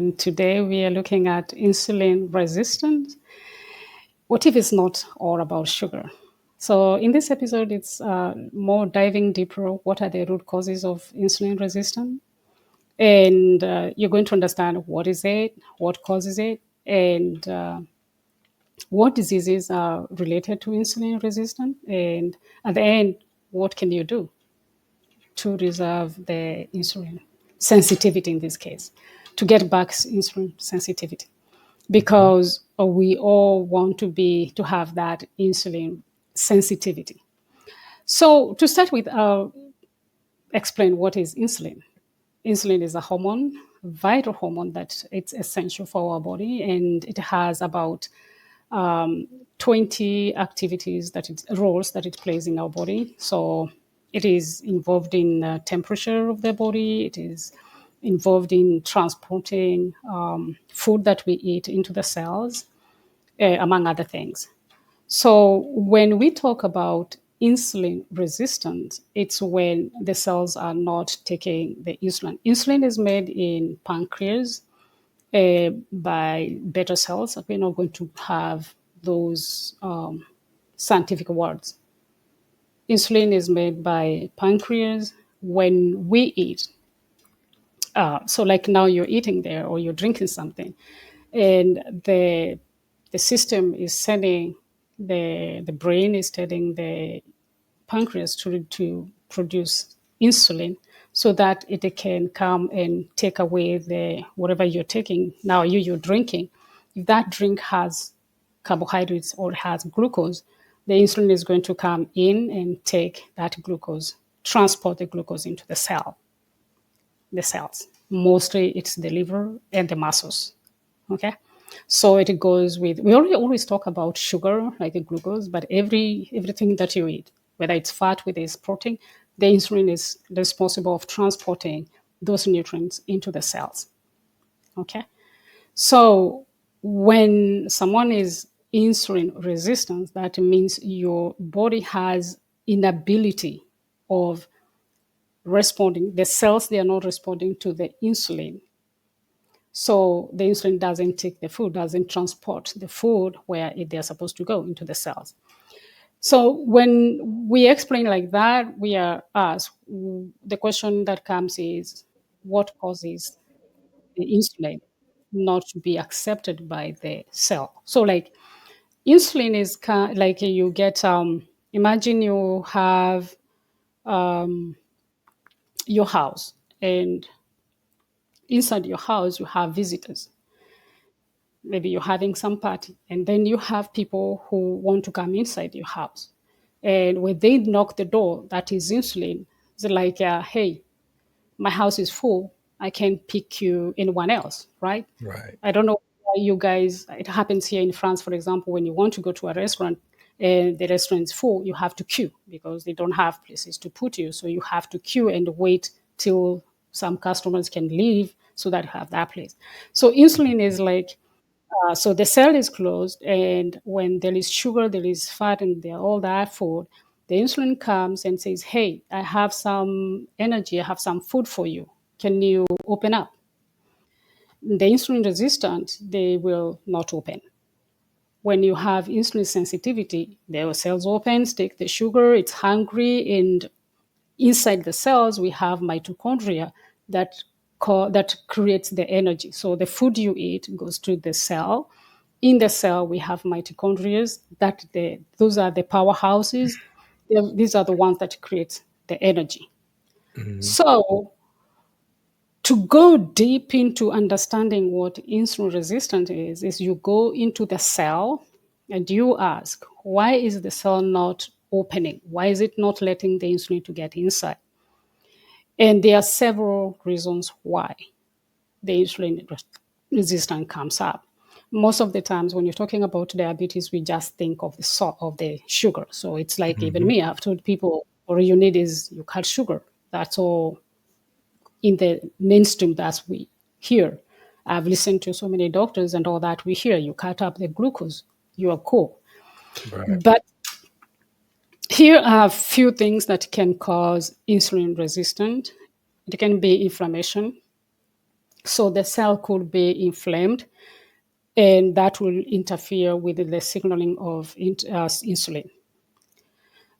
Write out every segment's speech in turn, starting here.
And today we are looking at insulin resistance. What if it's not all about sugar? So, in this episode, it's more diving deeper. What are the root causes of insulin resistance? And you're going to understand what is it, what causes it, and what diseases are related to insulin resistance. And at the end, what can you do to resolve the insulin sensitivity in this case, to get back insulin sensitivity? Because we all want to have that insulin sensitivity. So to start with, I'll explain what is insulin. Insulin is a hormone, vital hormone that it's essential for our body, and it has about 20 activities roles that it plays in our body. So it is involved in temperature of the body. It is involved in transporting food that we eat into the cells, among other things. So when we talk about insulin resistance, it's when the cells are not taking the insulin. Insulin is made in pancreas by beta cells. We're not going to have those scientific words. Insulin is made by pancreas when we eat. So, like now you're eating there or you're drinking something, and the system is sending the brain is telling the pancreas to produce insulin so that it can come and take away the whatever you're taking. Now you're drinking. If that drink has carbohydrates or has glucose, the insulin is going to come in and take that glucose, transport the glucose into the cells. Mostly it's the liver and the muscles. Okay. So it goes with, we always talk about sugar, like the glucose, but everything that you eat, whether it's fat, whether it's protein, the insulin is responsible of transporting those nutrients into the cells. Okay. So when someone is insulin resistant, that means your body has inability of responding. The cells, they are not responding to the insulin. So the insulin doesn't take the food, doesn't transport the food where they're supposed to go into the cells. So when we explain like that, we are asked, the question that comes is, what causes the insulin not to be accepted by the cell? So like insulin is like you get, imagine you have your house, and inside your house you have visitors. Maybe you're having some party, and then you have people who want to come inside your house, and when they knock the door, that is insulin. It's like, hey, my house is full, I can't pick you anyone else, right? Right. I don't know why you guys, it happens here in France, for example, when you want to go to a restaurant and the restaurant is full, you have to queue because they don't have places to put you. So you have to queue and wait till some customers can leave so that you have that place. So insulin is like, so the cell is closed, and when there is sugar, there is fat, and there all that food, the insulin comes and says, "Hey, I have some energy. I have some food for you. Can you open up?" The insulin resistant, they will not open. When you have insulin sensitivity, the cells opens, take the sugar, it's hungry, and inside the cells we have mitochondria that that creates the energy. So the food you eat goes to the cell. In the cell we have mitochondria that those are the powerhouses. These are the ones that create the energy. Mhm. So to go deep into understanding what insulin resistant is you go into the cell and you ask, why is the cell not opening? Why is it not letting the insulin to get inside? And there are several reasons why the insulin resistance comes up. Most of the times when you're talking about diabetes, we just think of the salt of the sugar. So it's like, even Mhm. me, I've told people, all you need is you cut sugar. That's all in the mainstream that we hear. I've listened to so many doctors and all that we hear. You cut up the glucose, you are cool. Right. But here are a few things that can cause insulin resistant. It can be inflammation. So the cell could be inflamed, and that will interfere with the signaling of insulin.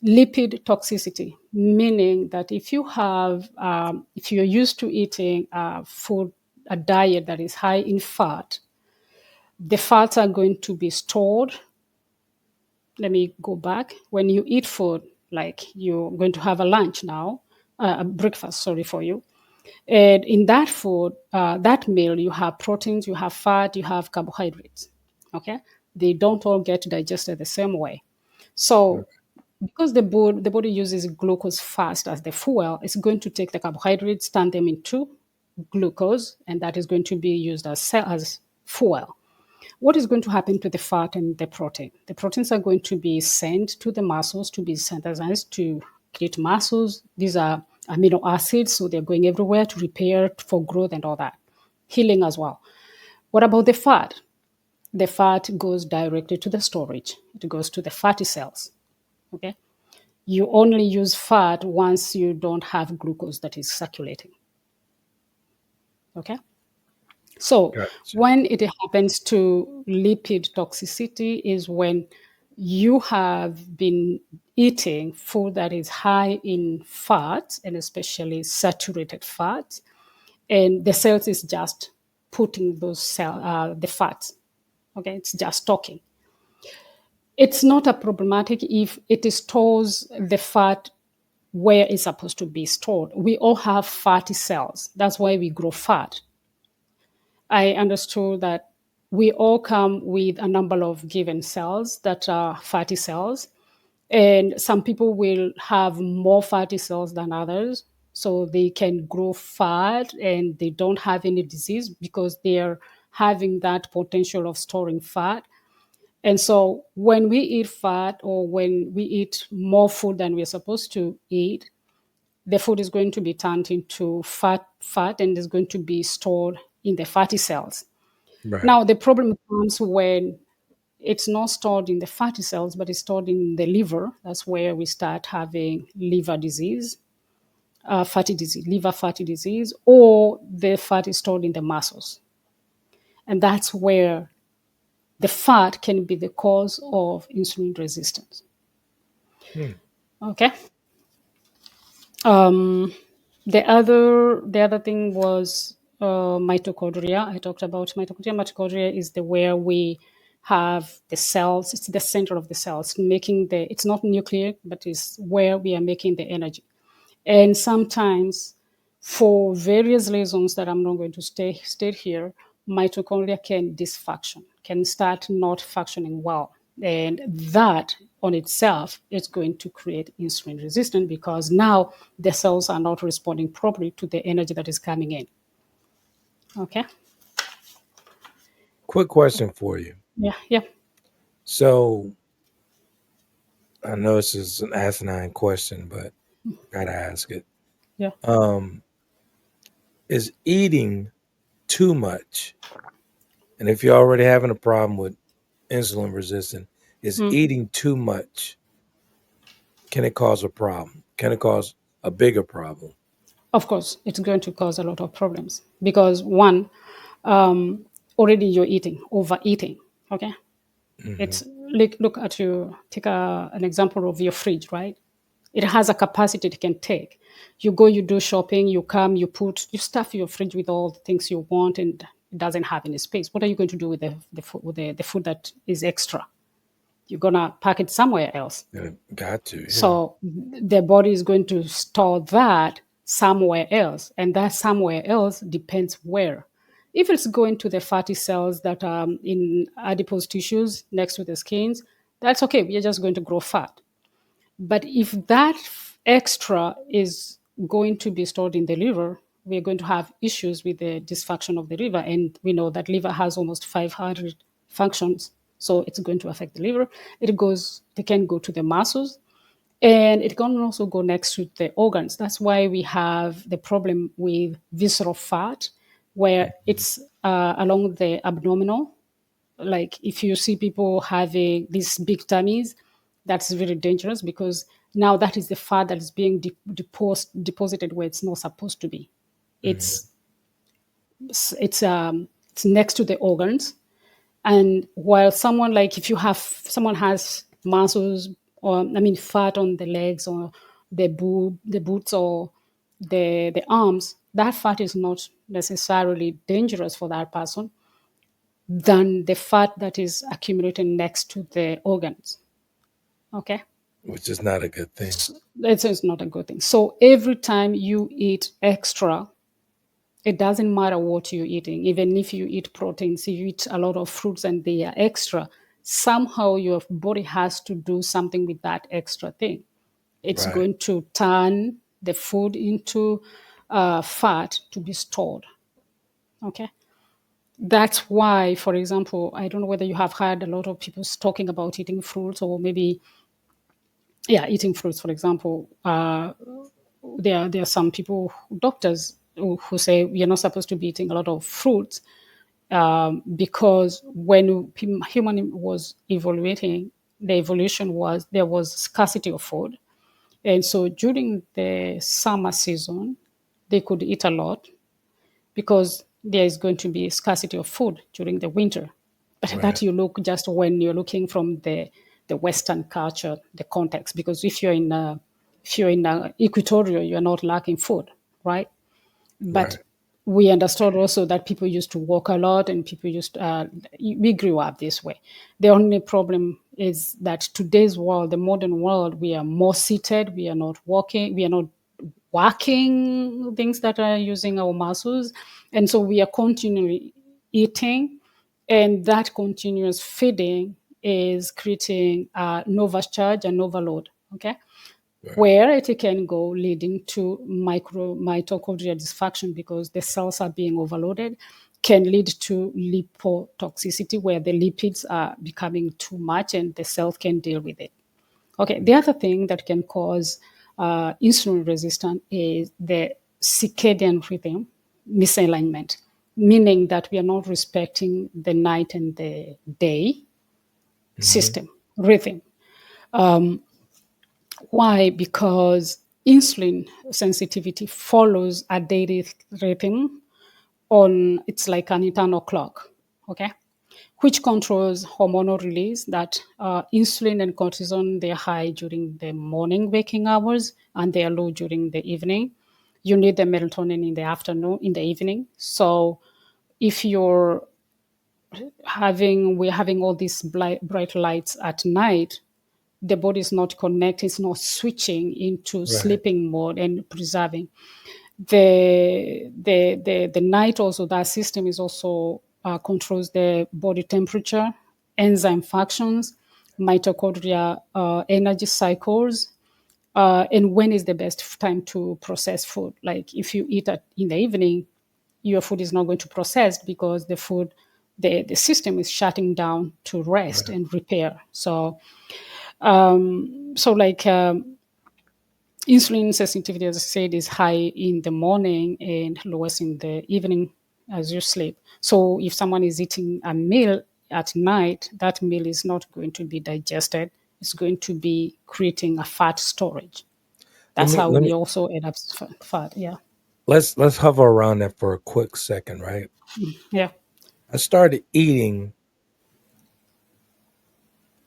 Lipid toxicity, meaning that if you're used to eating a diet that is high in fat, the fats are going to be stored. Let me go back. When you eat food, like you're going to have a lunch now, a breakfast, sorry for you. And in that food, that meal, you have proteins, you have fat, you have carbohydrates. Okay, they don't all get digested the same way. Right. So because the body uses glucose fast as the fuel, it's going to take the carbohydrates, turn them into glucose, and that is going to be used as fuel. What is going to happen to the fat and the protein? The proteins are going to be sent to the muscles to be synthesized to create muscles. These are amino acids, so they're going everywhere to repair, for growth, and all that. Healing as well. What about the fat? The fat goes directly to the storage, it goes to the fatty cells. Okay. You only use fat once you don't have glucose that is circulating. Okay. So Gotcha. when it happens to lipid toxicity is when you have been eating food that is high in fat and especially saturated fat, and the cells is just putting the fat. Okay, it's just talking. It's not a problematic if it stores the fat where it's supposed to be stored. We all have fatty cells. That's why we grow fat. I understood that we all come with a number of given cells that are fatty cells. And some people will have more fatty cells than others. So they can grow fat and they don't have any disease because they're having that potential of storing fat. And so when we eat fat or when we eat more food than we're supposed to eat, the food is going to be turned into fat and is going to be stored in the fatty cells. Right. Now, the problem comes when it's not stored in the fatty cells, but it's stored in the liver. That's where we start having liver disease, fatty disease, liver fatty disease, or the fat is stored in the muscles. And that's where the fat can be the cause of insulin resistance. Hmm. Okay. Um, the other thing was mitochondria. I talked about mitochondria. Mitochondria is the where we have the cells. It's the center of the cells, making the. It's not nuclear, but it's where we are making the energy. And sometimes, for various reasons that I'm not going to state here, mitochondria can dysfunction, can start not functioning well. And that on itself is going to create insulin resistance because now the cells are not responding properly to the energy that is coming in. Okay. Quick question for you. Yeah. Yeah. So I know this is an asinine question, but gotta ask it. Yeah. Um, is eating too much, and if you're already having a problem with insulin resistance, is Mm. eating too much, can it cause a problem? Can it cause a bigger problem? Of course, it's going to cause a lot of problems because one, already you're eating, overeating. Okay. Hmm. It's like look at you. Take an example of your fridge, right? It has a capacity it can take. You go, you do shopping, you come, you stuff your fridge with all the things you want, and it doesn't have any space. What are you going to do with the food that is extra? You're gonna pack it somewhere else. Yeah, got to, yeah. So the body is going to store that somewhere else, and that somewhere else depends where. If it's going to the fatty cells that are in adipose tissues next to the skins, that's okay. We are just going to grow fat. But if that extra is going to be stored in the liver, we're going to have issues with the dysfunction of the liver. And we know that liver has almost 500 functions. So it's going to affect the liver. It can go to the muscles and it can also go next to the organs. That's why we have the problem with visceral fat, where Mhm. it's along the abdominal, like if you see people having these big tummies, that's very dangerous because now that is the fat that is being deposited where it's not supposed to be. Mhm. It's It's next to the organs. And while someone, like if you have someone has muscles, or I mean fat on the legs or the boots or the arms, that fat is not necessarily dangerous for that person than the fat that is accumulating next to the organs. Okay, which is not a good thing. that's not a good thing. So every time you eat extra, it doesn't matter what you're eating. Even if you eat proteins, if you eat a lot of fruits and they are extra, somehow your body has to do something with that extra thing. It's Right. going to turn the food into fat to be stored. Okay. That's why, for example, I don't know whether you have heard a lot of people talking about eating fruits, or maybe, yeah, eating fruits, for example. There are some people, doctors, who say you're not supposed to be eating a lot of fruits, because when human was evaluating, the evolution was there was scarcity of food, and so during the summer season, they could eat a lot because there is going to be scarcity of food during the winter. But Right. that you look just when you're looking from the Western culture, the context. Because if you're in equatorial, you're not lacking food, right? But Right. we understood also that people used to walk a lot, and people we grew up this way. The only problem is that today's world, the modern world, we are more seated, we are not walking, we are not working things that are using our muscles. And so we are continually eating, and that continuous feeding is creating an overcharge and overload. Okay, Right. where it can go, leading to mitochondrial dysfunction because the cells are being overloaded, can lead to lipotoxicity where the lipids are becoming too much and the cell can deal with it. Okay, the other thing that can cause insulin resistance is the circadian rhythm misalignment, meaning that we are not respecting the night and the day Mm-hmm. system rhythm. Why? Because insulin sensitivity follows a daily rhythm on, it's like an internal clock, okay, which controls hormonal release. That insulin and cortisol, they're high during the morning waking hours and they are low during the evening. You need the melatonin in the afternoon, in the evening. So if we're having all these bright lights at night, the body is not connected, it's not switching into Right. sleeping mode and preserving. The night also, that system is also controls the body temperature, enzyme functions, mitochondria energy cycles, and when is the best time to process food. Like if you eat in the evening, your food is not going to process because the system is shutting down to rest Right. and repair. So insulin sensitivity, as I said, is high in the morning and lowest in the evening as you sleep. So if someone is eating a meal at night, that meal is not going to be digested. It's going to be creating a fat storage. Let That's me how let me we also end up fat. Yeah. let's hover around that for a quick second, right? Yeah. I started eating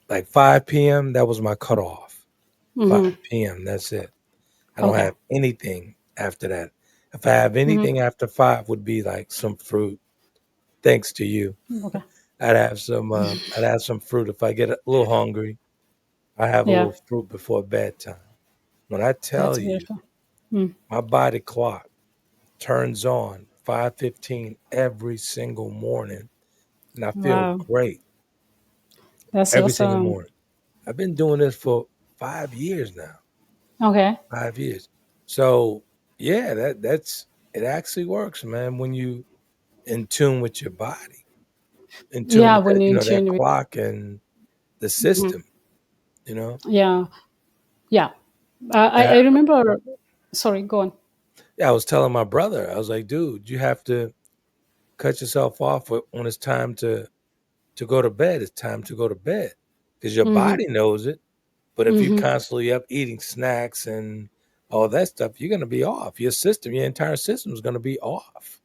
like 5 p.m. That was my cutoff. 5 p.m. That's it. I don't Okay. have anything after that. If I have anything after 5, would be like some fruit. Thanks to you, Okay. I'd have some fruit. If I get a little hungry, I have a Yeah. little fruit before bedtime. When I tell That's you, beautiful. my body clock turns on 5:15 every single morning, and I feel Wow. great That's every single awesome. morning. I've been doing this for 5 years now. Okay. 5 years. So yeah, that's it actually works, man, when you in tune with your body, in tune Yeah. with When that, you in that tune with. clock and the system, you know. Yeah. Yeah. I Yeah, remember. Sorry, go on. yeah, I was telling my brother, I was like, dude, you have to cut yourself off when it's time to go to bed. It's time to go to bed because your body knows it. But if you're constantly up eating snacks and all that stuff, you're going to be off. Your entire system is going to be off.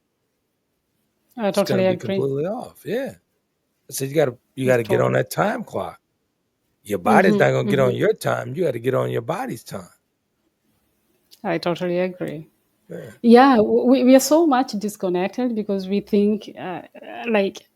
I It's gonna totally be agree. completely off. Yeah. I said you gotta get on Totally. that time clock. Your body's Hmm. not gonna get Hmm. on your time. You got to get on your body's time. I totally agree. Yeah. Yeah, we are so much disconnected because we think like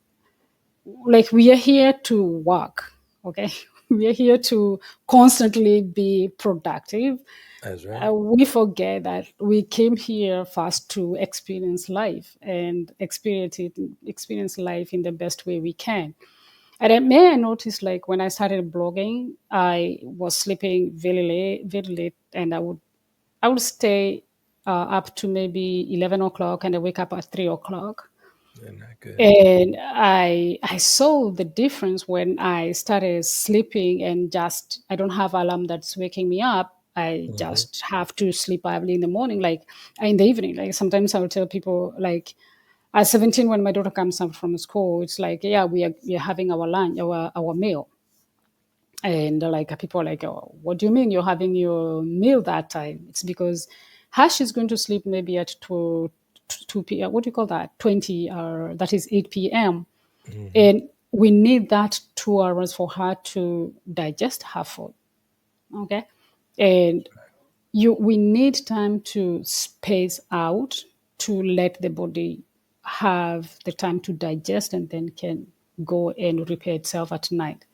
like we are here to work. Okay, we are here to constantly be productive. That's right. We forget that we came here first to experience life and experience life in the best way we can. And I noticed, like, when I started blogging, I was sleeping very late, and I would stay up to maybe 11 o'clock, and I wake up at 3 o'clock. Yeah, not good. And I saw the difference when I started sleeping, and just I don't have alarm that's waking me up. I Hmm. just have to sleep early in the morning, like in the evening. Like sometimes I will tell people, like at 17, when my daughter comes up from school, it's like, yeah, we are having our lunch, our meal. And like people are like, oh, what do you mean you're having your meal that time? It's because Hash is going to sleep maybe at 2 p.m. What do you call that? 20, or that is 8 p.m. Hmm. And we need that 2 hours for her to digest her food. Okay. And we need time to space out to let the body have the time to digest, and then can go and repair itself at night.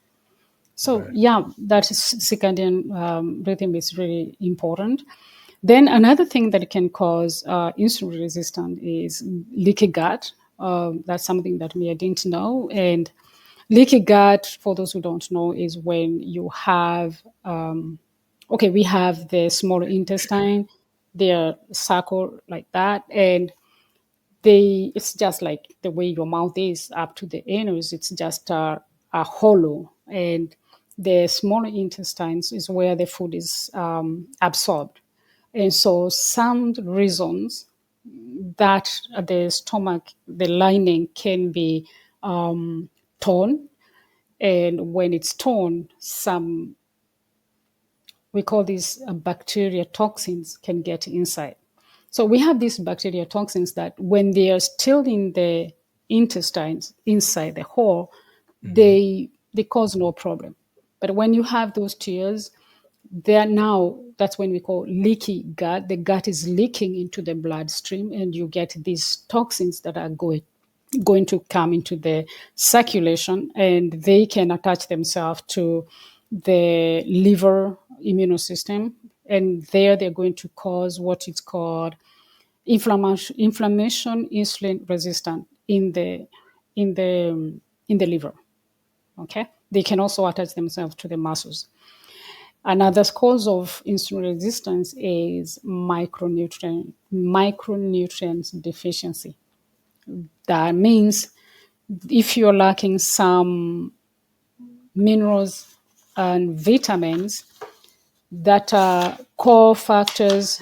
So Right. yeah, that is circadian rhythm is really important. Then another thing that can cause insulin resistance is leaky gut. That's something that me I didn't know. And leaky gut, for those who don't know, is when you have okay, we have the small intestine, they're circle like that, and it's just like the way your mouth is up to the anus. It's just a hollow, and the small intestines is where the food is absorbed. And so some reasons that the stomach, the lining, can be torn, and when it's torn, some, we call these bacteria toxins, can get inside. So we have these bacteria toxins that when they are still in the intestines inside the hole, Hmm. they cause no problem. But when you have those tears, they're now, that's when we call leaky gut. The gut is leaking into the bloodstream, and you get these toxins that are going to come into the circulation, and they can attach themselves to the liver immune system, and there they're going to cause what is called inflammation, insulin resistance in the in the liver. Okay, they can also attach themselves to the muscles. Another cause of insulin resistance is micronutrients deficiency. That means if you're lacking some minerals and vitamins that are core factors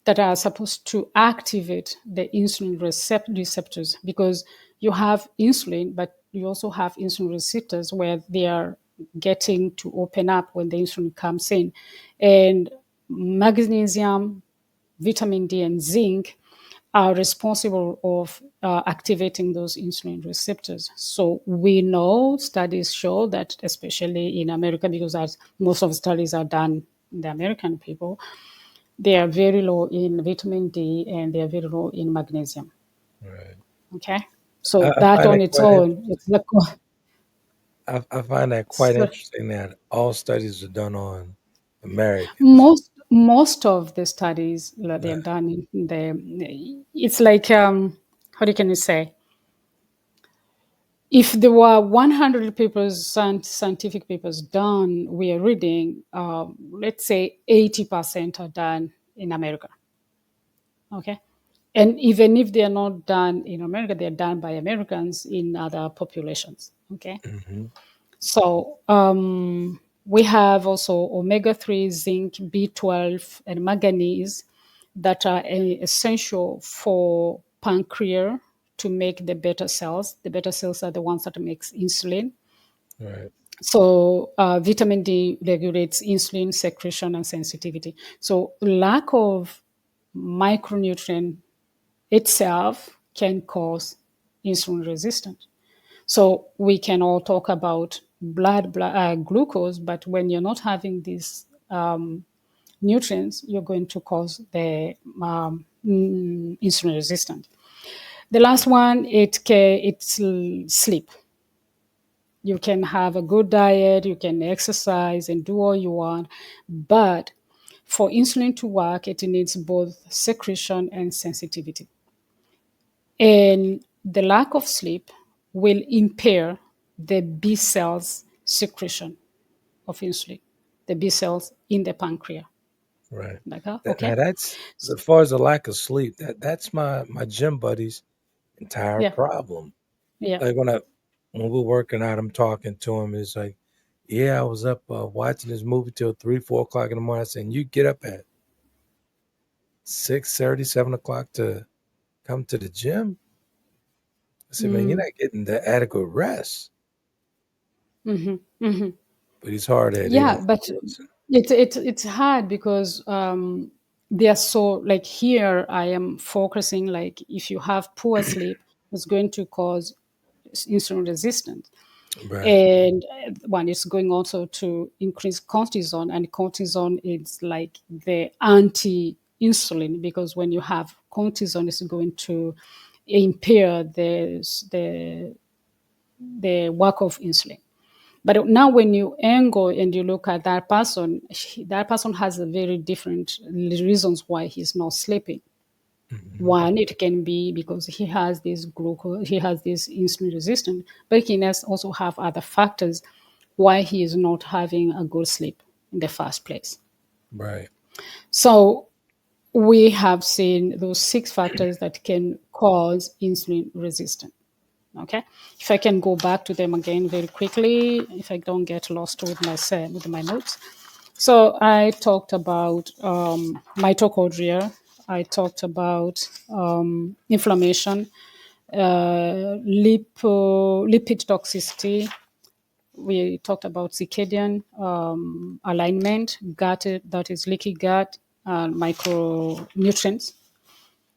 that are supposed to activate the insulin receptors, because you have insulin, but you also have insulin receptors where they are getting to open up when the insulin comes in. And magnesium, vitamin D, and zinc are responsible of activating those insulin receptors. So we know studies show that, especially in America, because as most of the studies are done in the American people, they are very low in vitamin D, and they are very low in magnesium. Right. Okay, I, so I that find on it its quite. own, it's the I find that quite so interesting that all studies are done on Americans. most of the studies that they Uh, are done in the, it's like how can you say, if there were 100 papers, scientific papers done, we are reading, let's say 80% are done in America. Okay. And even if they are not done in America, they're done by Americans in other populations. Okay. hmm. So we have also omega 3, zinc, B12, and manganese that are essential for pancreas to make the beta cells. The beta cells are the ones that makes insulin. Right. So vitamin D regulates insulin secretion and sensitivity. So lack of micronutrient itself can cause insulin resistance. So we can all talk about blood glucose, but when you're not having these nutrients, you're going to cause the insulin resistance. The last one, it's sleep. You can have a good diet, you can exercise and do all you want, but for insulin to work, it needs both secretion and sensitivity. And the lack of sleep will impair the B cells secretion of insulin, the B cells in the pancreas. Right. Like, Now okay. that's as far as the lack of sleep. That's my gym buddy's entire Yeah. problem. Yeah. Like when we're working out, I'm talking to him. It's like, yeah, I was up watching this movie till 3, 4 o'clock in the morning. I said, you get up at 6:30, 7 o'clock to come to the gym. I said, man, you're Mm, not getting the adequate rest. hmm hmm But he's hard headed. He Yeah, don't but listen. it's hard because they are so, like, here I am focusing, like, if you have poor sleep, it's going to cause insulin resistance. Right. And one is going also to increase cortisol, and cortisol is like the anti-insulin, because when you have cortisol, it's going to impair the work of insulin. But now, when you angle and you look at that person, that person has a very different reasons why he's not sleeping. Hmm. One, it can be because he has this glucose, he has this insulin resistance, but he can also have other factors why he is not having a good sleep in the first place. Right. So we have seen those 6 factors that can cause insulin resistance. Okay, if I can go back to them again very quickly, if I don't get lost with my notes. So I talked about mitochondria. I talked about inflammation, lipid toxicity. We talked about circadian alignment, gut, that is leaky gut, micronutrients,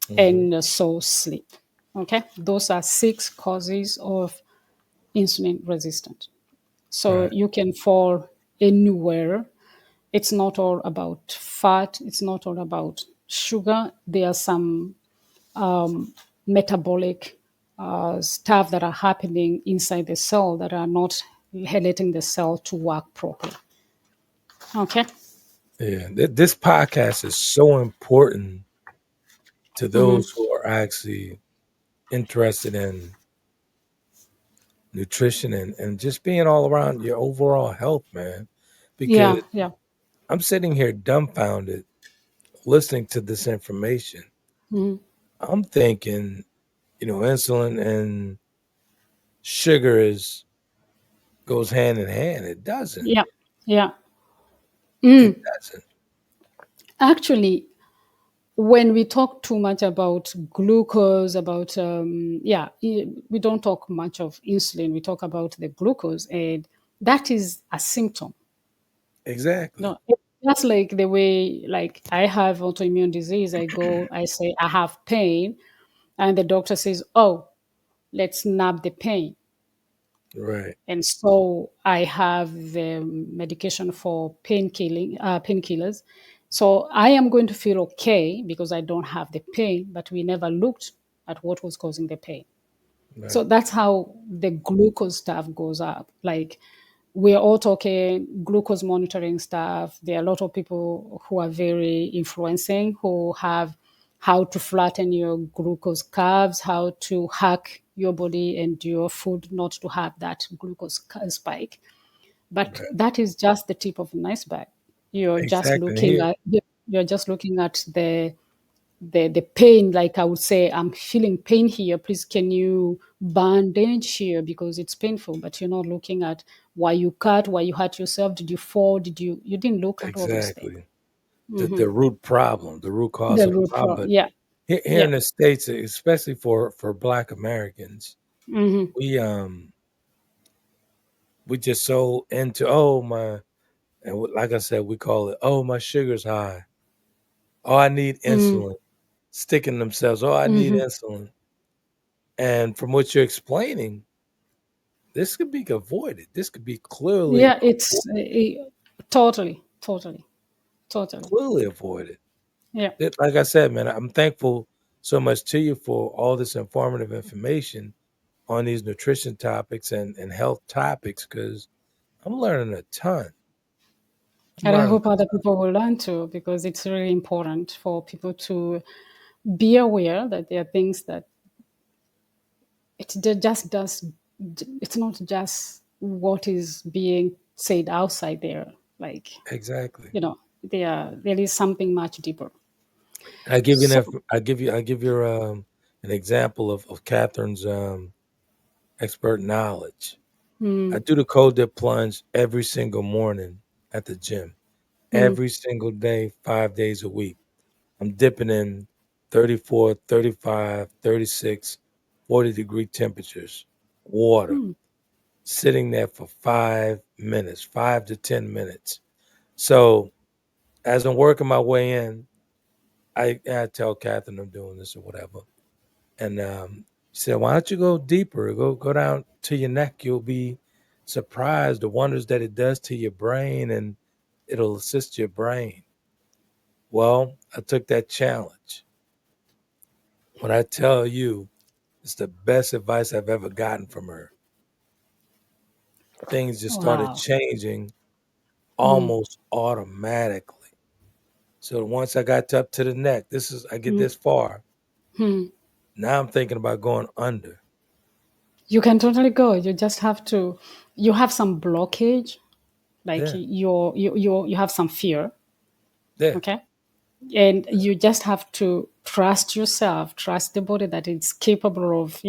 Hmm. and so sleep. Okay, those are 6 causes of insulin resistant. So Right. you can fall anywhere. It's not all about fat, it's not all about sugar. There are some metabolic stuff that are happening inside the cell that are not letting the cell to work properly. Okay. Yeah. This podcast is so important to Hmm. those who are actually interested in nutrition and just being all around your overall health, man. Because Yeah, yeah. I'm sitting here dumbfounded listening to this information. Hmm. I'm thinking, insulin and sugar is goes hand in hand. It doesn't. Yeah, yeah. It doesn't. Actually, when we talk too much about glucose, about we don't talk much of insulin. We talk about the glucose, and that is a symptom. Exactly. No, it's just like the way, like, I have autoimmune disease. I go, I say I have pain, and the doctor says, "Oh, let's nab the pain." Right. And so I have the medication for painkillers. So I am going to feel okay because I don't have the pain, but we never looked at what was causing the pain. So Right. that's how the glucose stuff goes up. Like, we're all talking glucose monitoring stuff. There are a lot of people who are very influencing, who have how to flatten your glucose curves, how to hack your body and your food not to have that glucose spike. But Right. that is just the tip of an iceberg. You're just Exactly. And looking here, at you're just looking at the pain. Like, I would say, I'm feeling pain here, please can you bandage here because it's painful, but you're not looking at why you cut, why you hurt yourself, did you fall, you didn't look at all those things. exactly. The root problem, the root cause The of the root problem. problem. But Yeah. here Yeah. in the States, especially for Black Americans, Hmm. we we just so into, oh my, like I said, we call it, oh, my sugar's high. Oh, I need Hmm. insulin. sticking themselves, oh, I need Hmm. insulin. And from what you're explaining, this could be avoided. This could be Yeah, it's totally, totally, totally. clearly avoided. Yeah. Like I said, man, I'm thankful so much to you for all this informative information on these nutrition topics and health topics because I'm learning a ton. I'm And I learning hope a other ton. people will learn too, because it's really important for people to be aware that there are things that just does. It's not just what is being said outside there. Like, Exactly. there is something much deeper. I give you So, I give you an example of Catherine's expert knowledge. I mm, do the cold dip plunge every single morning at the gym, mm, every single day, 5 days a week. I'm dipping in 34, 35, 36, 40-degree temperatures, water, mm. sitting there for 5 minutes, 5 to 10 minutes. So as I'm working my way in, I tell Catherine I'm doing this or whatever. And she said, why don't you go deeper? Go down to your neck. You'll be surprised the wonders that it does to your brain and it'll assist your brain. Well, I took that challenge. When I tell you it's the best advice I've ever gotten from her, things just started Wow. changing Mm, almost automatically. So once I got up to the neck, I get mm, this far. mm. Now I'm thinking about going under. You can totally go. You just have to. You have some blockage, like Yeah, you have some fear. yeah, Okay, and you just have to trust yourself, trust the body that it's capable of,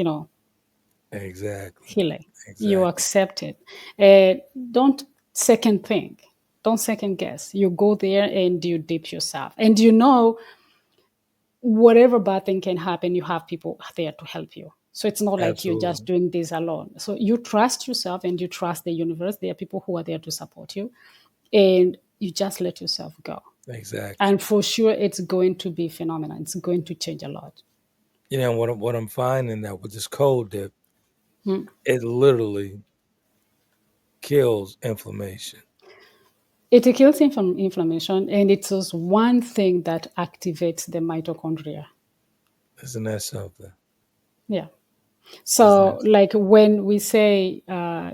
exactly, healing. You exactly, accept it. And don't second think. Don't second guess. You go there and you dip yourself. And whatever bad thing can happen, you have people there to help you. So it's not like you're just absolutely, doing this alone. So you trust yourself and you trust the universe. There are people who are there to support you. And you just let yourself go. exactly. And for sure, it's going to be phenomenal. It's going to change a lot. What I'm finding that with this cold dip, Mm. it literally kills inflammation. It kills inflammation, and it's just one thing that activates the mitochondria. Isn't that something? Yeah. Isn't So, that like when we say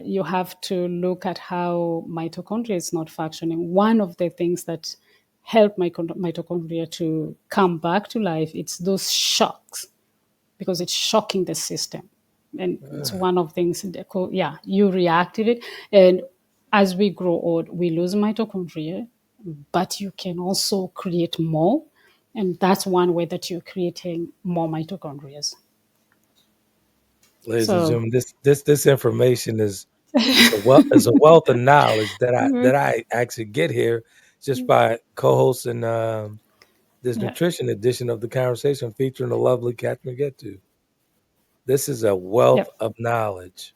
you have to look at how mitochondria is not functioning, one of the things that help mitochondria to come back to life, it's those shocks because it's shocking the system, and it's something? one of things. Yeah, you reacted it, and as we grow old, we lose mitochondria, but you can also create more, and that's one way that you're creating more mitochondria. Ladies and So. gentlemen, this information is a wealth of knowledge that I actually get here just by co-hosting this Yeah. nutrition edition of the conversation featuring the lovely Catherine Gettu. This is a Yeah. wealth of knowledge.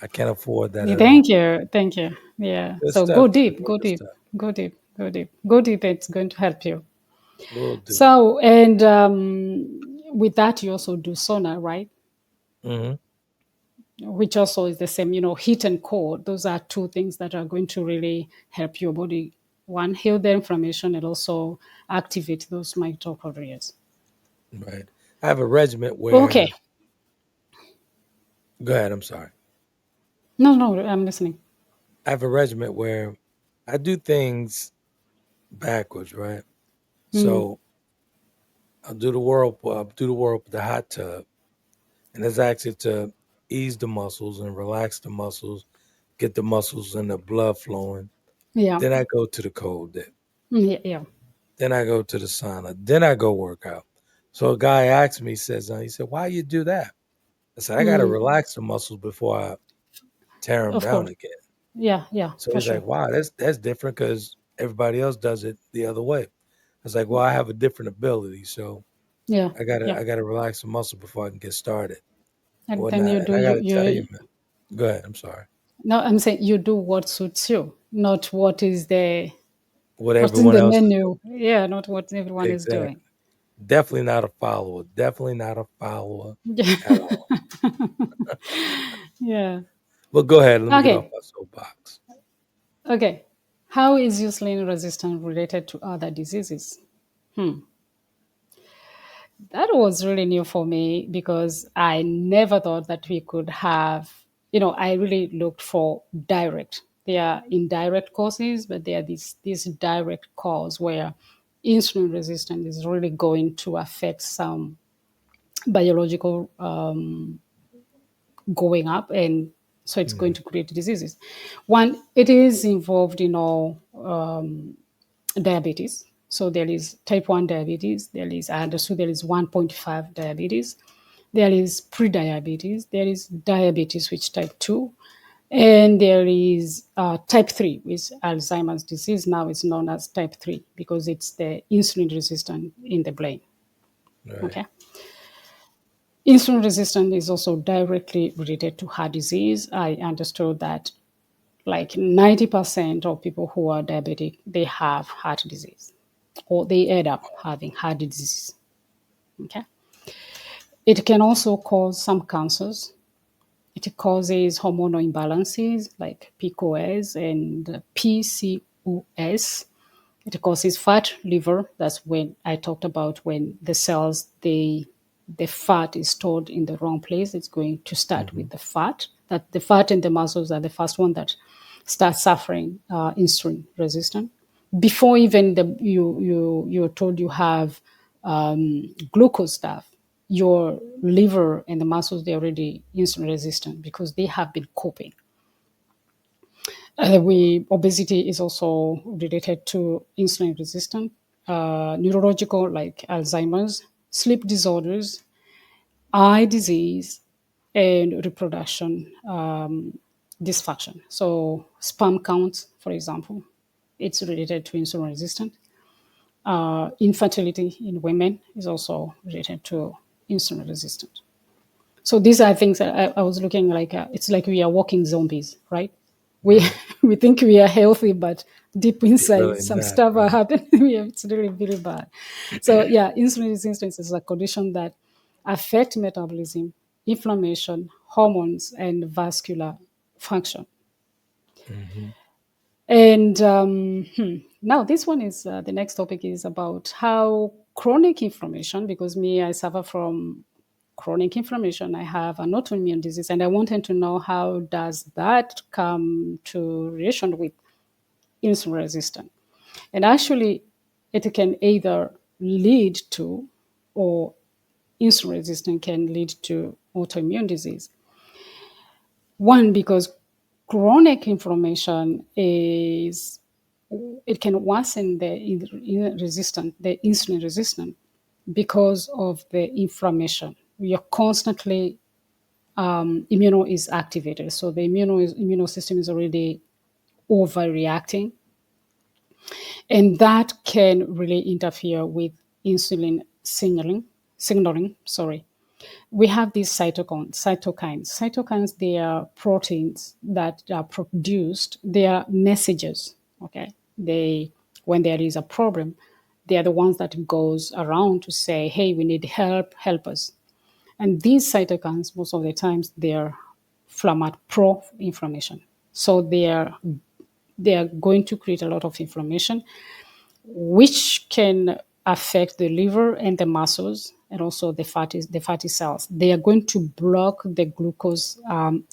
I can't afford that Yeah, at all. thank you. Thank you. Yeah. Good So stuff, go man. deep, go Good deep, stuff. go deep, go deep, go deep, go deep. It's going to help you. Will do. So, and with that, you also do sauna, right? Hmm. Which also is the same, heat and cold. Those are two things that are going to really help your body, one, heal the inflammation and also activate those mitochondria. Right. I have a regiment Okay. where. Go ahead. I'm sorry. No, no, I'm listening. I have a regiment where I do things backwards, right? Mm, So I'll do the whirlpool, I'll do the whirlpool, the hot tub, and it's actually to ease the muscles and relax the muscles, get the muscles and the blood flowing. yeah. Then I go to the cold dip. Yeah, yeah. Then I go to the sauna. Then I go work out. So a guy asked me, he said, why you do that? I said, I got to Mm, relax the muscles before I tear them of down course. again. Yeah, yeah, So for he's sure. like, wow, that's different because everybody else does it the other way. I was like, well, I have a different ability, so Yeah, yeah. I gotta relax the muscle before I can get started or And then whatnot. you And do I you gotta tell you, you man. Go ahead. I'm sorry. no, I'm saying you do what suits you, not what is What what's in everyone the else is menu. Yeah, not what everyone doing. is doing. Exactly. Definitely not a follower. Definitely not a follower Yeah. at all. Yeah. But go ahead. Let me get off Okay. my soapbox. Okay. How is insulin resistance related to other diseases? That was really new for me because I never thought that we could have, I really looked for direct. There are indirect causes, but there are these direct cause where insulin resistance is really going to affect some biological going up, and so it's going Mhm. to create diseases. One, it is involved in all diabetes. So there is type 1 diabetes, there is, I understood there is 1.5 diabetes, there is pre-diabetes, there is diabetes which type 2, and there is type 3, which Alzheimer's disease now is known as type 3 because it's the insulin resistant in the brain. Right. Okay. Insulin resistance is also directly related to heart disease. I understood that like 90% of people who are diabetic, they have heart disease or they end up having heart disease. Okay. It can also cause some cancers. It causes hormonal imbalances like PCOS and PCOS. It causes fat liver. That's when I talked about when the cells, the fat is stored in the wrong place. It's going to start Hmm. with the fat. That the fat and the muscles are the first one that start suffering insulin resistance. Before even you're told you have glucose stuff, your liver and the muscles, they're already insulin resistant because they have been coping. Obesity is also related to insulin resistant, neurological like Alzheimer's, sleep disorders, eye disease, and reproduction dysfunction. So sperm count, for example, it's related to insulin resistant. Infertility in women is also related to insulin resistant. So these are things that I was looking like. It's like we are walking zombies, right? We Right. we think we are healthy, but deep You're inside, really some not. stuff are Right. happening. Yeah, it's really really bad. So yeah, insulin resistance is a condition that affect metabolism, inflammation, hormones, and vascular function. Hmm. And now this one is the next topic is about how chronic inflammation, because me, I suffer from chronic inflammation. I have an autoimmune disease, and I wanted to know how does that come to relation with insulin resistance. And actually, it can either lead to, or insulin resistance can lead to autoimmune disease. One, because chronic inflammation is it can worsen the the insulin resistant because of the inflammation. You're constantly immuno is activated, so the immune system is already overreacting, and that can really interfere with insulin signaling. Sorry, we have these cytokines. They are proteins that are produced. They are messages. Okay, they when there is a problem, they are the ones that goes around to say, hey, we need help us. And these cytokines, most of the times, they are pro-inflammation, so they are going to create a lot of inflammation, which can affect the liver and the muscles and also the fatty cells. They are going to block the glucose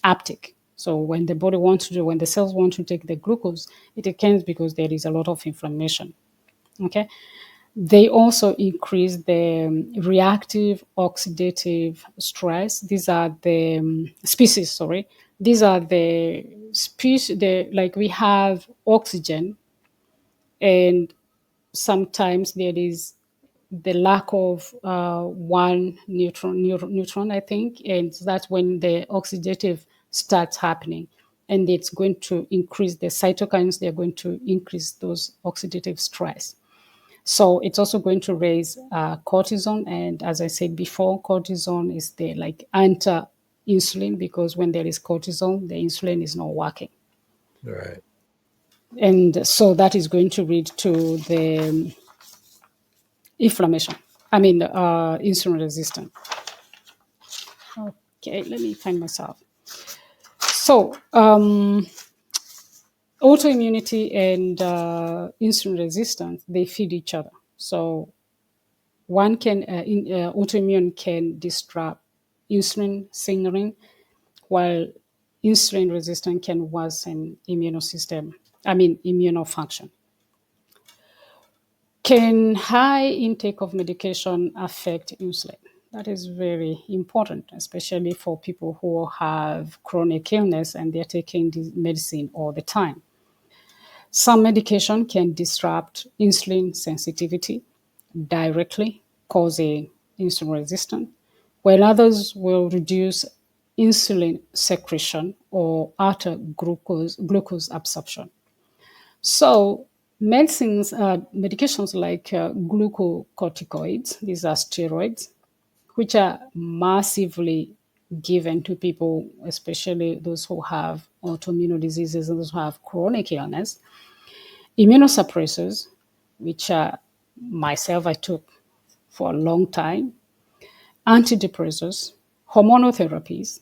uptake. So when the body wants to do, when the cells want to take the glucose, it can't because there is a lot of inflammation. Okay. They also increase the reactive oxidative stress. These are the species, sorry. These are the species, like we have oxygen, and sometimes there is the lack of one neutron, I think, and that's when the oxidative starts happening, and it's going to increase the cytokines. They're going to increase those oxidative stress. So it's also going to raise cortisol, and as I said before, cortisol is the like anti-insulin because when there is cortisol, the insulin is not working, Right. and so that is going to lead to the inflammation. I mean, insulin resistant. Okay, let me find myself. So, autoimmunity and insulin resistance, they feed each other. So, autoimmune can disrupt insulin signaling, while insulin resistance can worsen immune function. Can high intake of medication affect insulin? That is very important, especially for people who have chronic illness and they're taking the medicine all the time. Some medication can disrupt insulin sensitivity directly, causing insulin resistance, while others will reduce insulin secretion or alter glucose absorption. So, medications like glucocorticoids, these are steroids, which are massively given to people, especially those who have autoimmune diseases and those who have chronic illness. Immunosuppressors, which myself I took for a long time, antidepressants, hormonal therapies,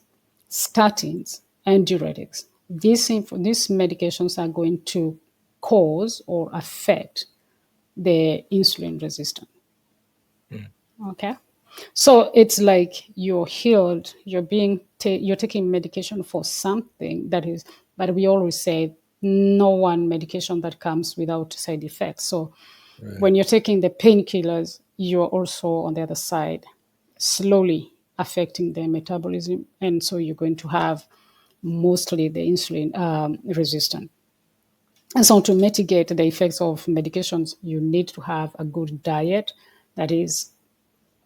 statins, and diuretics. These medications are going to cause or affect the insulin resistance. Mm. Okay, so it's like you're healed. You're taking medication for something that is. But we always say no one medication that comes without side effects. So Right. when you're taking the painkillers, you're also on the other side slowly affecting their metabolism, and so you're going to have mostly the insulin resistant. And so to mitigate the effects of medications, you need to have a good diet that is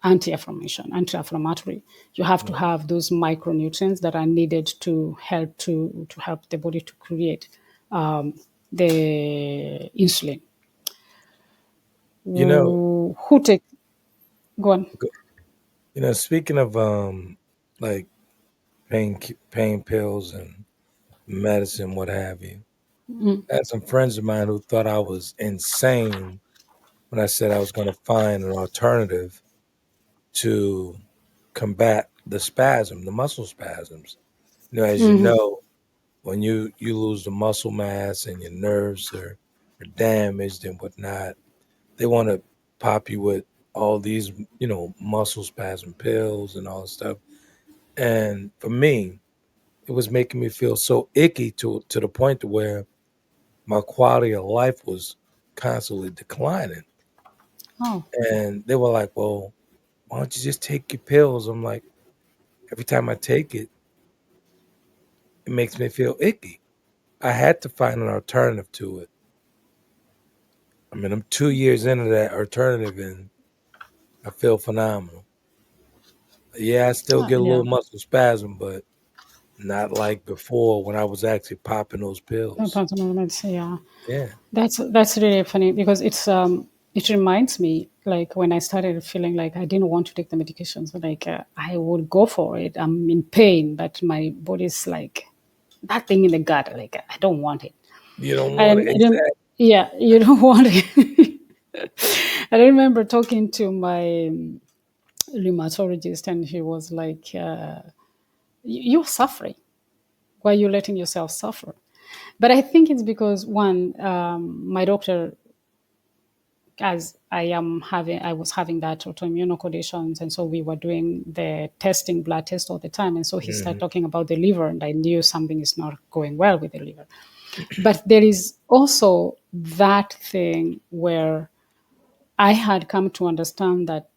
anti-inflammatory. You have to Right. have those micronutrients that are needed to help the body to create the insulin. You know, Who take go on? g- speaking of like pain pills and medicine, what have you. I had some friends of mine who thought I was insane when I said I was going to find an alternative to combat the muscle spasms. As you know, when you lose the muscle mass and your nerves are damaged and whatnot, they want to pop you with all these, muscle spasm pills and all this stuff. And for me, it was making me feel so icky to the point to where my quality of life was constantly declining. Oh, And they were like, "Well, why don't you just take your pills?" I'm like, every time I take it, it makes me feel icky. I had to find an alternative to it. I mean, I'm 2 years into that alternative and I feel phenomenal. Yeah, I still get a yeah. little muscle spasm, but not like before when I was actually popping those pills. Yeah. Yeah. That's really funny because it reminds me like when I started feeling like I didn't want to take the medications, like I would go for it. I'm in pain, but my body's like that thing in the gut, like I don't want it. You don't want it And exactly. yeah, you don't want it. I remember talking to my rheumatologist, and he was like, "You're suffering. Why are you letting yourself suffer?" But I think it's because one, my doctor, as I was having that autoimmune conditions, and so we were doing the testing, blood test all the time, and so he started Hmm. talking about the liver, and I knew something is not going well with the liver. But there is also that thing where I had come to understand that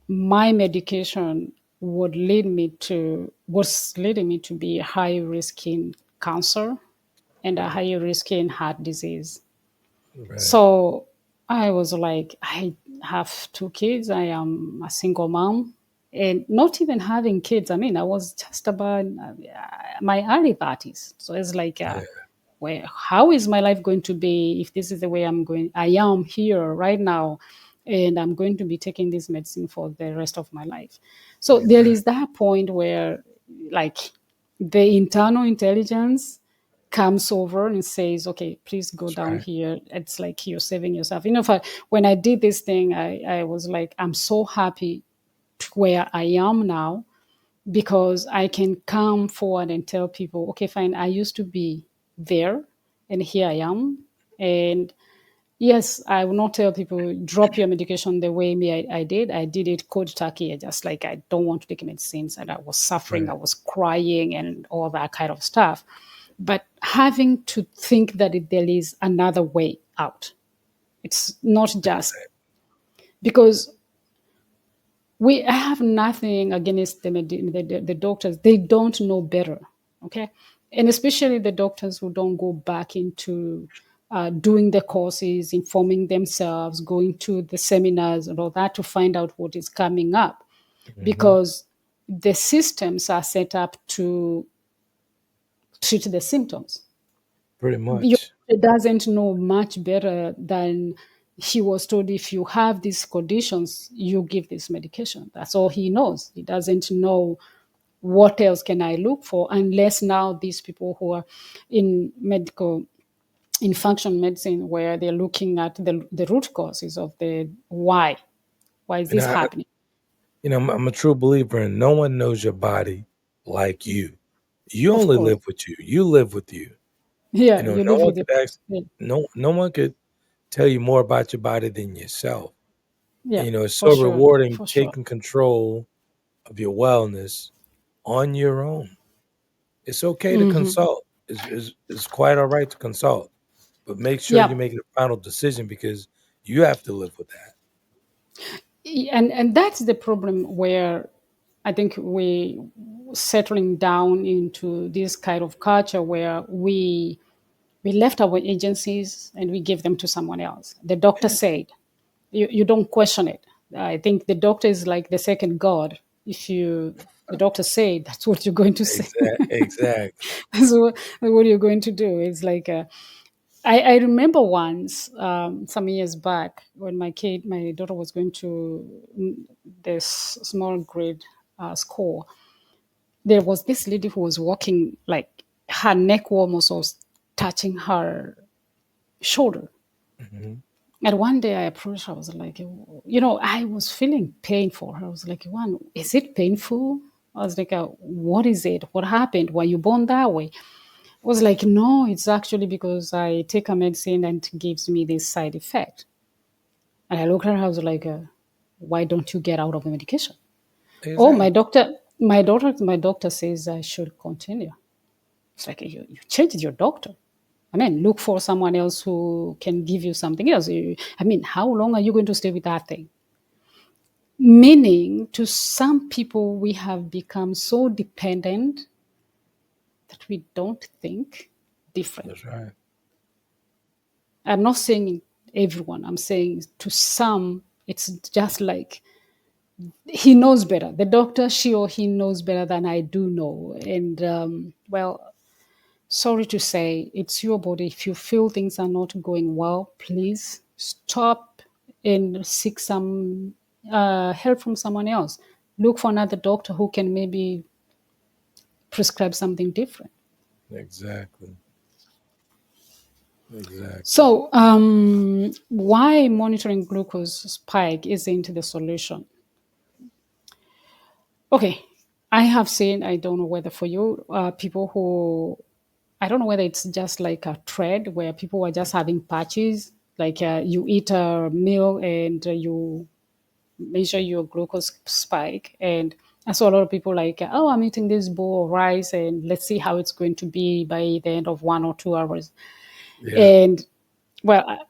my medication was leading me to be high risk in cancer and a higher risk in heart disease. Right. So I was like, I have two kids. I am a single mom. And not even having kids, I mean, I was just about my early parties. So it's like, Yeah. where, how is my life going to be if this is the way I am here right now, and I'm going to be taking this medicine for the rest of my life. So there is Exactly. that point where, like, the internal intelligence comes over and says, okay, please go That's down right. here. It's like you're saving yourself. If when I did this thing, I was like, I'm so happy to where I am now, because I can come forward and tell people, okay, fine, I used to be there and here I am. And yes, I will not tell people drop your medication the way I did. I did it cold turkey. I just like, I don't want to take medicines, and I was suffering, I Right. was crying and all that kind of stuff. But having to think that there is another way out. It's not just because I have nothing against the doctors. They don't know better, okay? And especially the doctors who don't go back into doing the courses, informing themselves, going to the seminars and all that to find out what is coming up, Hmm. because the systems are set up to treat the symptoms. Pretty Your much. doctor doesn't know much better than he was told. If you have these conditions, you give this medication. That's all he knows. He doesn't know what else can I look for, unless now these people who are in medical, in functional medicine, where they're looking at the root causes of the why is And this happening. I'm a true believer in no one knows your body like you. You Of only course, live with you. You live with you. yeah, you No live one with the could ask, yeah, no one could tell you more about your body than yourself. yeah, And, it's for so sure, rewarding for sure. taking control of your wellness on your own. It's okay to consult. It's quite all right to consult, but make sure you Yeah, make the final decision because you have to live with that. and that's the problem where I think we settling down into this kind of culture where we left our agencies and we give them to someone else. The doctor Yeah, said, you don't question it. I think the doctor is like the second god. If you the doctor said, that's what you're going to say. exactly. That's what you're going to do. It's like I remember once, some years back, when my daughter was going to this small grade school. There was this lady who was walking, like her neck almost was touching her shoulder. Hmm. And one day I approached her, I was like, I was feeling pain for her. I was like, one, is it painful? I was like, what is it? What happened? Were you born that way? I was like, no, it's actually because I take a medicine and it gives me this side effect. And I looked at her, I was like, why don't you get out of the medication? Oh, Exactly. my doctor says I should continue. It's like, you changed your doctor. I mean, look for someone else who can give you something else. I mean, how long are you going to stay with that thing? Meaning, to some people, we have become so dependent that we don't think different. That's right. I'm not saying everyone, I'm saying to some, it's just like he knows better. The doctor, she or he knows better than I do know. And well, sorry to say, it's your body. If you feel things are not going well, please stop and seek some help from someone else. Look for another doctor who can maybe prescribe something different. Exactly. Exactly. So, why monitoring glucose spike isn't the solution? Okay, I have seen, I don't know whether for you, people who, I don't know whether it's just like a trend where people are just having patches, like you eat a meal and you measure your glucose spike. And I saw a lot of people like, oh, I'm eating this bowl of rice and let's see how it's going to be by the end of 1 or 2 hours. Yeah. And well,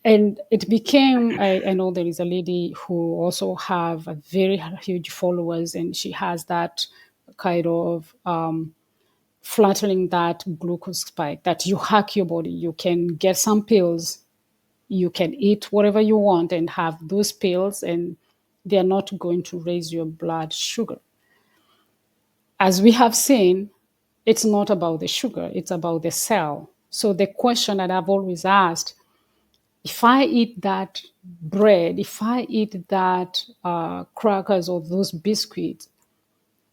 and it became, I know there is a lady who also have a very huge followers, and she has that kind of flattering that glucose spike that you hack your body. You can get some pills, you can eat whatever you want and have those pills, and they're not going to raise your blood sugar. As we have seen, it's not about the sugar, it's about the cell. So the question that I've always asked, if I eat that bread, if I eat that crackers or those biscuits,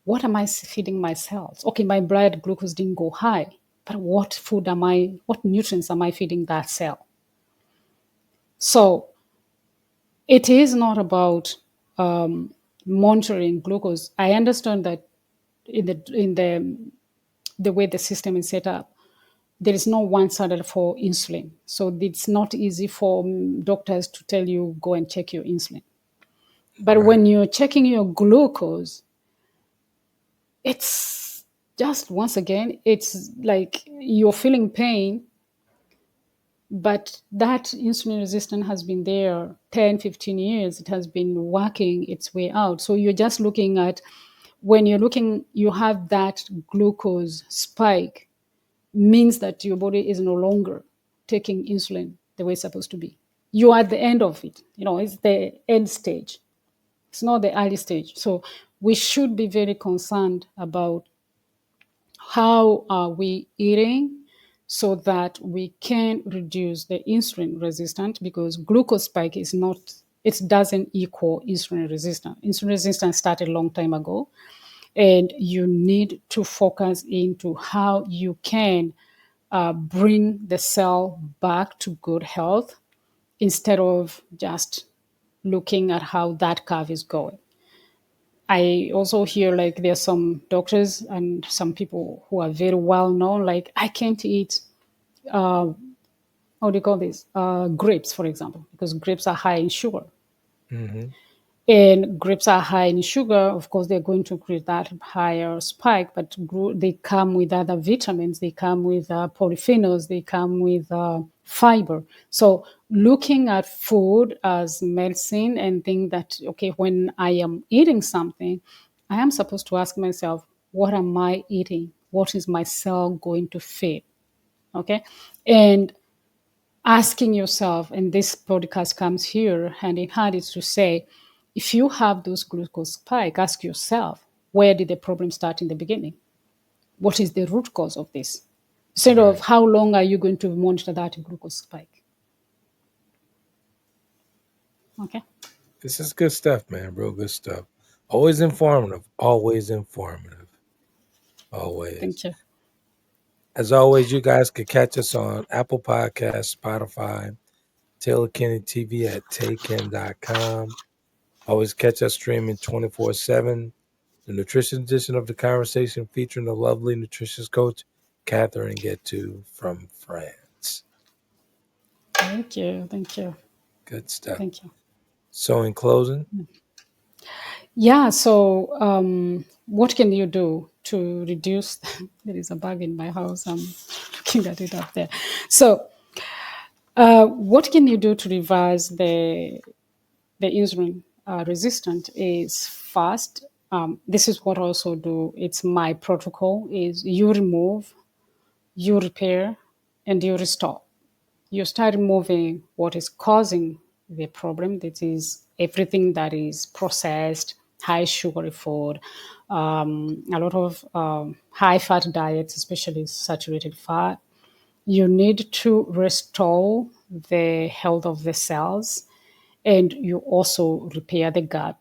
what am I feeding my cells? Okay, my blood glucose didn't go high. but what nutrients am I feeding that cell? So it is not about monitoring glucose. I understand that in the way the system is set up, there is no one standard for insulin. So it's not easy for doctors to tell you go and check your insulin. But Right. when you're checking your glucose, it's just once again, it's like you're feeling pain, but that insulin resistance has been there 10, 15 years. It has been working its way out. So you're just looking at, when you're looking, you have that glucose spike, means that your body is no longer taking insulin the way it's supposed to be. You are at the end of it. It's the end stage. It's not the early stage. So we should be very concerned about how are we eating so that we can reduce the insulin resistance, because glucose spike is not, it doesn't equal insulin resistance. Insulin resistance started a long time ago, and you need to focus into how you can bring the cell back to good health instead of just looking at how that curve is going. I also hear like there's some doctors and some people who are very well known, like, I can't eat, how do you call this? Grapes, for example, because grapes are high in sugar. Mm-hmm. And grapes are high in sugar. Of course, they're going to create that higher spike, but they come with other vitamins. They come with polyphenols. They come with fiber. So looking at food as medicine and think that, okay, when I am eating something, I am supposed to ask myself, what am I eating? What is my cell going to feed? Okay. And asking yourself, and this podcast comes here hand in hand, is to say, if you have those glucose spike, ask yourself, where did the problem start in the beginning? What is the root cause of this? Instead of Right. how long are you going to monitor that glucose spike? Okay. This is good stuff, man. Real good stuff. Always informative. Always informative. Thank Always. you. As always, you guys can catch us on Apple Podcasts, Spotify, Taylor Kenny TV at tayken.com. Always catch us streaming 24/7. The nutrition edition of the conversation featuring the lovely nutritious coach, Catherine Gettu from France. Thank you. Thank you. Good stuff. Thank you. So, in closing, Yeah. So, what can you do to reduce? There is a bug in my house. I'm looking at it up there. So, what can you do to reverse the insulin resistant? Is fast. This is what I also do. It's my protocol: is you remove, you repair, and you restore. You start removing what is causing the problem. That is everything that is processed, high sugary food, a lot of high fat diets, especially saturated fat. You need to restore the health of the cells, and you also repair the gut,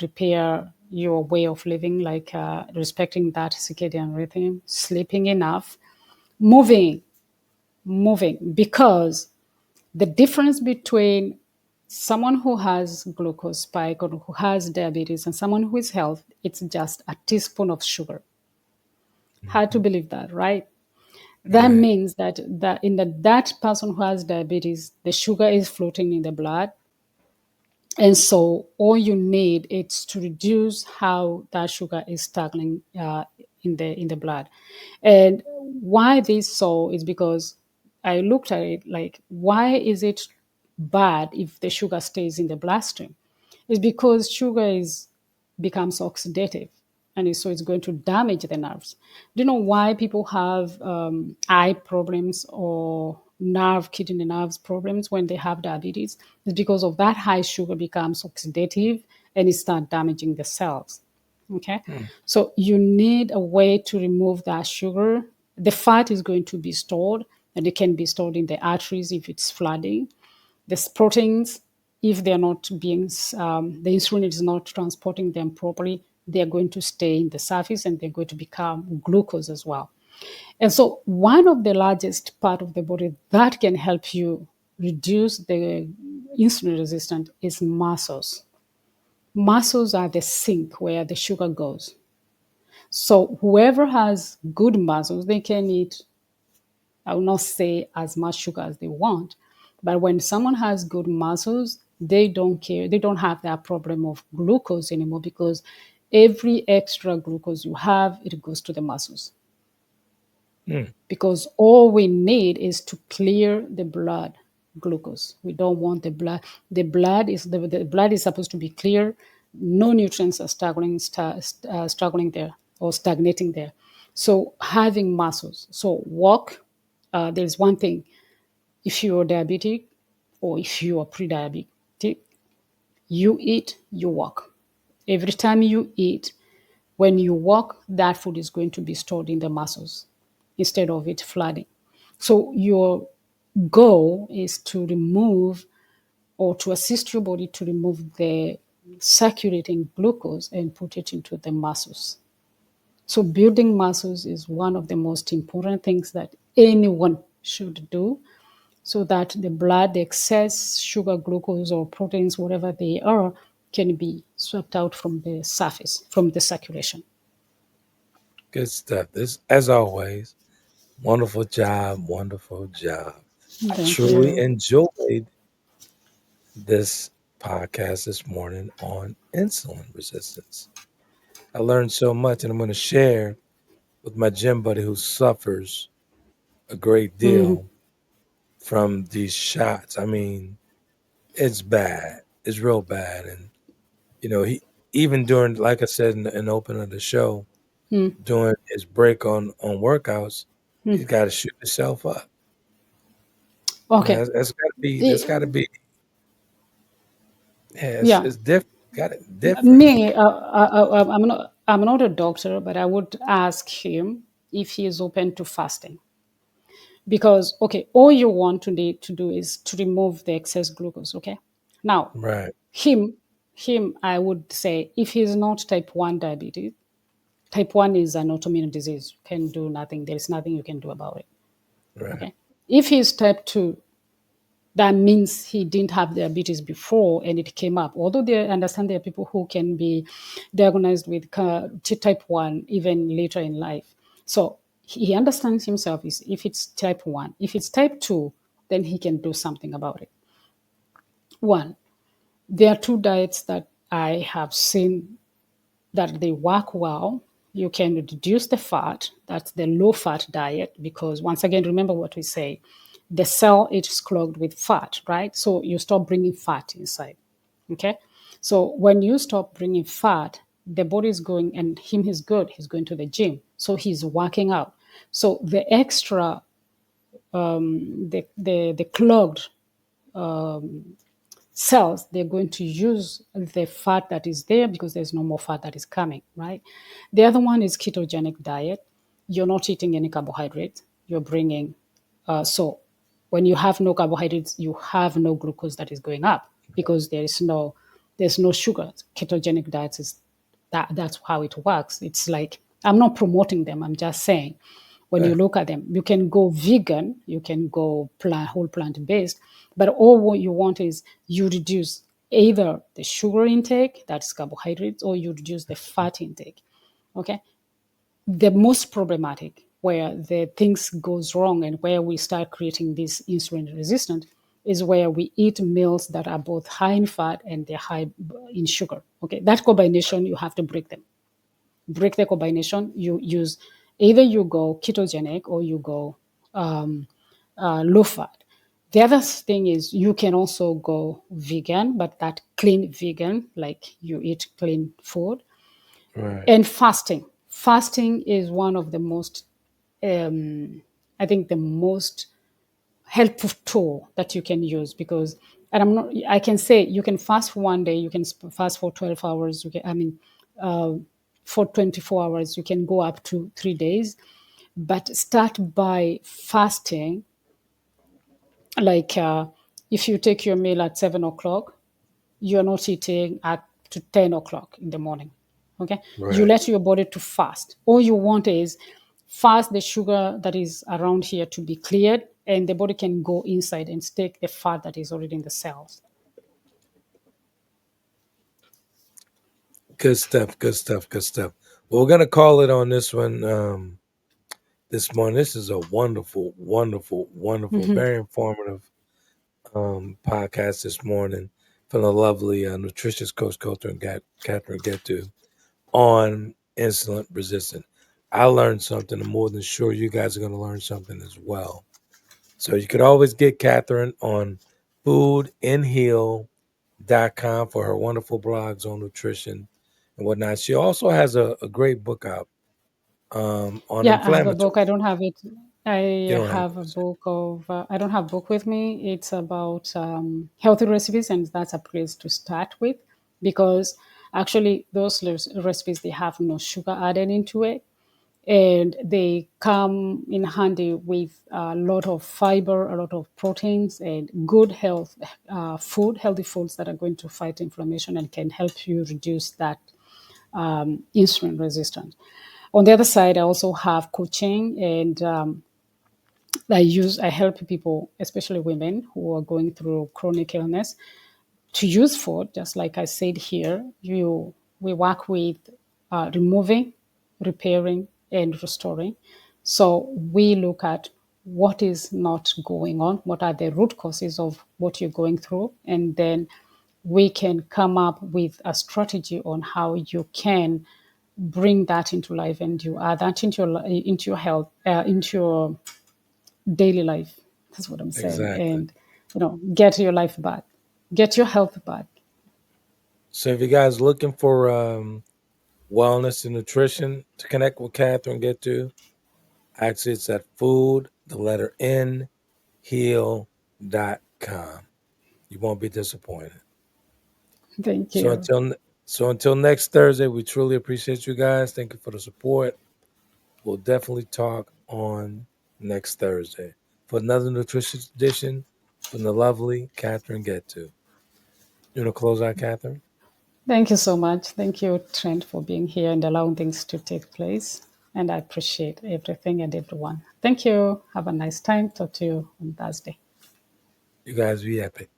repair your way of living, like respecting that circadian rhythm, sleeping enough, moving, because the difference between someone who has glucose spike or who has diabetes and someone who is healthy, it's just a teaspoon of sugar. Hard to mhm, believe that, right? That right. means that person who has diabetes, the sugar is floating in the blood, and so all you need is to reduce how that sugar is staggering in the blood. And why this so is because I looked at it like, why is it bad if the sugar stays in the bloodstream? It's because sugar is becomes oxidative, and so it's going to damage the nerves. Do you know why people have eye problems or kidney nerves problems when they have diabetes? It's because of that high sugar becomes oxidative and it starts damaging the cells. Okay, Hmm. so you need a way to remove that sugar. The fat is going to be stored, and it can be stored in the arteries if it's flooding. These proteins, if they're not being, the insulin is not transporting them properly, they're going to stay in the surface and they're going to become glucose as well. And so one of the largest part of the body that can help you reduce the insulin resistance is muscles. Muscles are the sink where the sugar goes. So whoever has good muscles, they can eat, I will not say as much sugar as they want, but when someone has good muscles, they don't care. They don't have that problem of glucose anymore because every extra glucose you have, it goes to the muscles. Mm. Because all we need is to clear the blood glucose. We don't want the blood. The blood is supposed to be clear. No nutrients are struggling there or stagnating there. So having muscles. So walk. There's one thing. If you're diabetic or if you are pre-diabetic, you eat, you walk. Every time you eat, when you walk, that food is going to be stored in the muscles instead of it flooding. So your goal is to remove or to assist your body to remove the circulating glucose and put it into the muscles. So building muscles is one of the most important things that anyone should do so that the blood, the excess sugar, glucose, or proteins, whatever they are, can be swept out from the surface, from the circulation. Good stuff. This, as always, wonderful job. Wonderful job. I Thank truly you. enjoyed this podcast this morning on insulin resistance. I learned so much, and I'm going to share with my gym buddy who suffers a great Mhm. deal from these shots. I mean, it's bad. It's real bad. And, he, even during, like I said in the opening of the show, Mm. during his break on workouts, Mm. he's got to shoot himself up. Okay. That's got to be, that's got to Eh, be, yeah, Yeah. it's different. Got it different. Me, I'm not a doctor, but I would ask him if he is open to fasting. Because, okay, all you want to need to do is to remove the excess glucose, okay? Now, Right, him, I would say, if he's not type 1 diabetes, type 1 is an autoimmune disease. You can do nothing. There's nothing you can do about it, right. okay? If he's type 2, that means he didn't have diabetes before and it came up. Although they understand there are people who can be diagnosed with type 1 even later in life. So he understands himself is if it's type 1. If it's type 2, then he can do something about it. One, there are two diets that I have seen that they work well. You can reduce the fat. That's the low fat diet because once again, remember what we say. The cell is clogged with fat, right? So you stop bringing fat inside. Okay. So when you stop bringing fat, the body is going, and him is good. He's going to the gym, so he's working out. So the extra, the clogged cells, they're going to use the fat that is there because there's no more fat that is coming, right? The other one is ketogenic diet. You're not eating any carbohydrates. You're bringing, so when you have no carbohydrates, you have no glucose that is going up because there's no sugar. Ketogenic diet is that's how it works. It's like I'm not promoting them. I'm just saying when you Yeah, look at them, you can go vegan, you can go whole plant based, but all what you want is you reduce either the sugar intake, that's carbohydrates, or you reduce the fat intake. Okay. The most problematic where the things goes wrong and where we start creating this insulin resistance is where we eat meals that are both high in fat and they're high in sugar. Okay, that combination you have to break the combination. You use either you go ketogenic or you go low fat. The other thing is you can also go vegan, but that clean vegan, like you eat clean food. right. And fasting. Fasting is one of the most, I think, the most helpful tool that you can use because, and I can say you can fast for one day, you can fast for 12 hours, for 24 hours, you can go up to 3 days, but start by fasting. Like if you take your meal at 7 o'clock, you're not eating at to 10 o'clock in the morning. Okay. You Right. let your body to fast. All you want is fast the sugar that is around here to be cleared, and the body can go inside and take the fat that is already in the cells. Good stuff. Good stuff. Good stuff. Well, we're gonna call it on this one this morning. This is a wonderful, wonderful, wonderful, very informative podcast this morning from the lovely nutritious coach Catherine Gettu on insulin resistance. I learned something. I'm more than sure you guys are going to learn something as well. So you could always get Catherine on foodandheal.com for her wonderful blogs on nutrition and whatnot. She also has a great book out on Yeah, I have a book. inflammatory. I don't have it. You I don't have it. have a book of. I don't have a book with me. It's about healthy recipes, and that's a place to start with, because actually those recipes, they have no sugar added into it, and they come in handy with a lot of fiber, a lot of proteins, and good health healthy foods that are going to fight inflammation and can help you reduce that insulin resistance. On the other side, I also have coaching, and I help people, especially women who are going through chronic illness, to use food. Just like I said here, we work with removing, repairing, and restoring. So we look at what is not going on, what are the root causes of what you're going through, and then we can come up with a strategy on how you can bring that into life, and you add that into your health, into your daily life. That's what I'm saying. Exactly. And get your life back, get your health back. So if you guys looking for wellness and nutrition to connect with Catherine Gettu, actually it's at food, the letter N, heal.com. You won't be disappointed. Thank So you. until next Thursday, we truly appreciate you guys. Thank you for the support. We'll definitely talk on next Thursday for another nutritious edition from the lovely Catherine Gettu. You want to close out, Catherine? Thank you so much. Thank you, Trent, for being here and allowing things to take place. And I appreciate everything and everyone. Thank you. Have a nice time. Talk to you on Thursday. You guys be epic.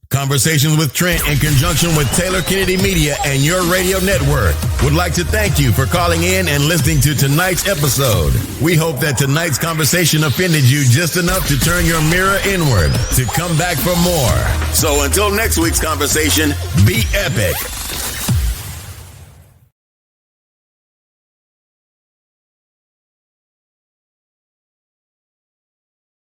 Conversations with Trent in conjunction with Taylor Kennedy Media and your radio network would like to thank you for calling in and listening to tonight's episode. We hope that tonight's conversation offended you just enough to turn your mirror inward to come back for more. So until next week's conversation, be epic.